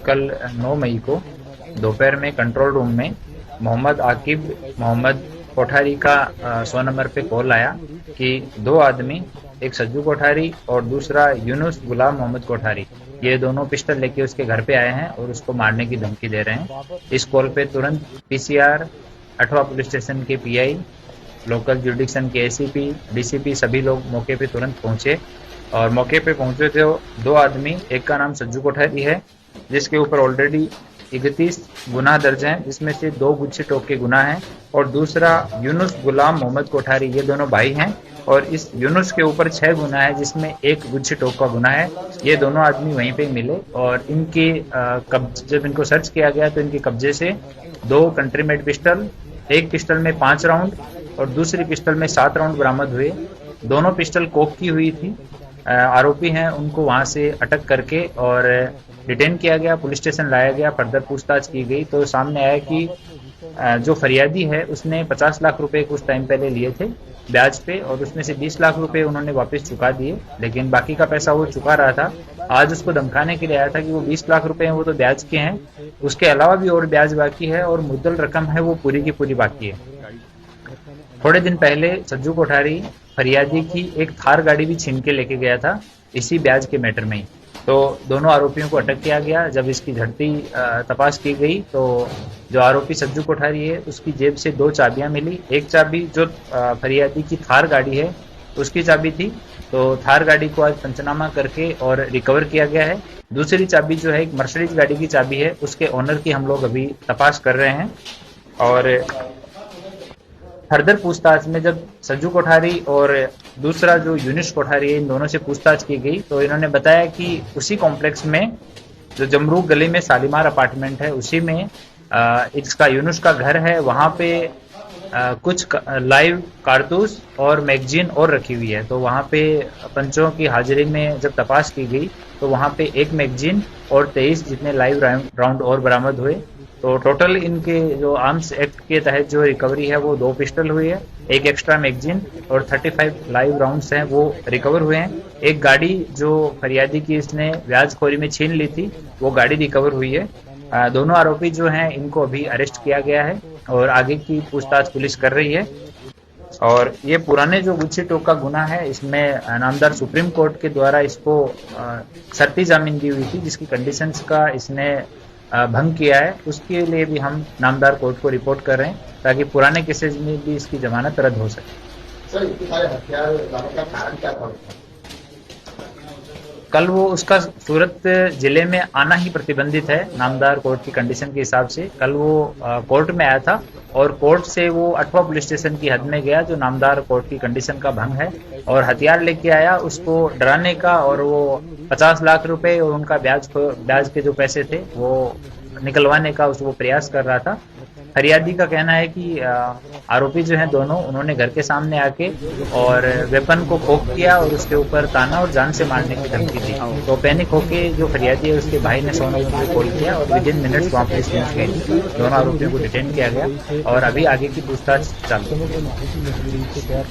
कल 9 मई को दोपहर में कंट्रोल रूम में मोहम्मद आकिब मोहम्मद कोठारी का 100 नंबर पे कॉल आया कि दो आदमी, एक सज्जू कोठारी और दूसरा यूनुस गुलाम मोहम्मद कोठारी, ये दोनों पिस्टल लेके उसके घर पे आए हैं और उसको मारने की धमकी दे रहे हैं। इस कॉल पे तुरंत पीसीआर, अठवा पुलिस स्टेशन के पीआई, लोकल जुडिक्शन के एसीपी, डीसीपी सभी लोग मौके पे तुरंत पहुंचे और मौके पे पहुंचे थे दो आदमी। एक का नाम सज्जू कोठारी है जिसके ऊपर ऑलरेडी 31 गुनाह दर्ज हैं, जिसमें से 2 गुच्छे टोक के गुनाह हैं, और दूसरा यूनुस गुलाम मोहम्मद कोठारी, ये दोनों भाई हैं और इस यूनुस के ऊपर 6 गुनाह है जिसमें 1 गुच्छे टोक का गुनाह है। ये दोनों आदमी वहीं पे मिले और इनके जब इनको सर्च किया गया तो इनके कब्जे से 2 कंट्री मेड पिस्टल, एक पिस्टल में 5 राउंड और दूसरी पिस्टल में 7 राउंड बरामद हुए। दोनों पिस्टल कोक की हुई थी। आरोपी हैं उनको वहां से अटक करके और डिटेन किया गया, पुलिस स्टेशन लाया गया, फर्दर पूछताछ की गई तो सामने आया कि जो फरियादी है उसने 50 लाख रुपए कुछ टाइम पहले लिए थे ब्याज पे और उसमें से 20 लाख रुपए उन्होंने वापस चुका दिए, लेकिन बाकी का पैसा वो चुका रहा था। आज उसको धमकाने के लिए आया था कि वो 20 लाख रुपए हैं वो तो ब्याज के हैं, उसके अलावा भी और ब्याज बाकी है और मुद्दल रकम है वो पूरी की पूरी बाकी है। थोड़े दिन पहले सज्जू कोठारी फरियादी की एक थार गाड़ी भी छीन के लेके गया था इसी ब्याज के मैटर में ही। तो दोनों आरोपियों को अटक किया गया। जब इसकी झड़ती तपाश की गई तो जो आरोपी सज्जू कोठारी है उसकी जेब से 2 चाबियां मिली। एक चाबी जो फरियादी की थार गाड़ी है उसकी चाबी थी, तो थार गाड़ी को आज पंचनामा करके और रिकवर किया गया है। दूसरी चाबी जो है एक मर्सिडीज गाड़ी की चाबी है, उसके ओनर की हम लोग अभी तपाश कर रहे हैं और फर्दर पूछताछ में जब सज्जू कोठारी और दूसरा जो यूनुस कोठारी है इन दोनों से पूछताछ की गई तो इन्होंने बताया कि उसी कॉम्प्लेक्स में जो जमरूक गली में शालीमार अपार्टमेंट है उसी में इसका यूनुस का घर है, वहां पे कुछ लाइव कारतूस और मैगजीन और रखी हुई है। तो वहां पे पंचों की हाजिरी में जब तपाश की गई तो वहां पे 1 मैगजीन और 23 जितने लाइव राउंड और बरामद हुए। तो टोटल इनके जो आर्म्स एक्ट के तहत जो रिकवरी है वो 2 पिस्टल हुई है, 1 एक्स्ट्रा मैगजीन और 35 लाइव राउंड्स हैं वो रिकवर हुए हैं। एक गाड़ी जो फरियादी की इसने व्याजखोरी में छीन ली थी वो गाड़ी रिकवर हुई है। दोनों आरोपी जो हैं इनको अभी अरेस्ट किया गया है और आगे की पूछताछ पुलिस कर रही है। और ये पुराने जो गुच्छे टोक का गुना है इसमें नामदार सुप्रीम कोर्ट के द्वारा इसको शर्ती जामीन दी हुई थी जिसकी कंडीशंस का इसने भंग किया है, उसके लिए भी हम नामदार कोर्ट को रिपोर्ट कर रहे हैं ताकि पुराने केसेज में भी इसकी जमानत रद्द हो सके। सर, इतने सारे हथियार लाने का कारण क्या था? कल वो उसका सूरत जिले में आना ही प्रतिबंधित है नामदार कोर्ट की कंडीशन के हिसाब से। कल वो कोर्ट में आया था और कोर्ट से वो अठवा पुलिस स्टेशन की हद में गया जो नामदार कोर्ट की कंडीशन का भंग है और हथियार लेके आया उसको डराने का, और वो 50 लाख रुपए और उनका ब्याज के जो पैसे थे वो निकलवाने का उसको प्रयास कर रहा था। फरियादी का कहना है कि आरोपी जो हैं दोनों, उन्होंने घर के सामने आके और वेपन को कोक किया और उसके ऊपर ताना और जान से मारने की धमकी दी। तो पैनिक होके जो फरियादी है उसके भाई ने 100 नंबर पे कॉल किया और विदिन मिनट्स वहाँ पुलिस पहुंच गई। दोनों आरोपियों को डिटेन किया गया और अभी आगे की पूछताछ चालू है।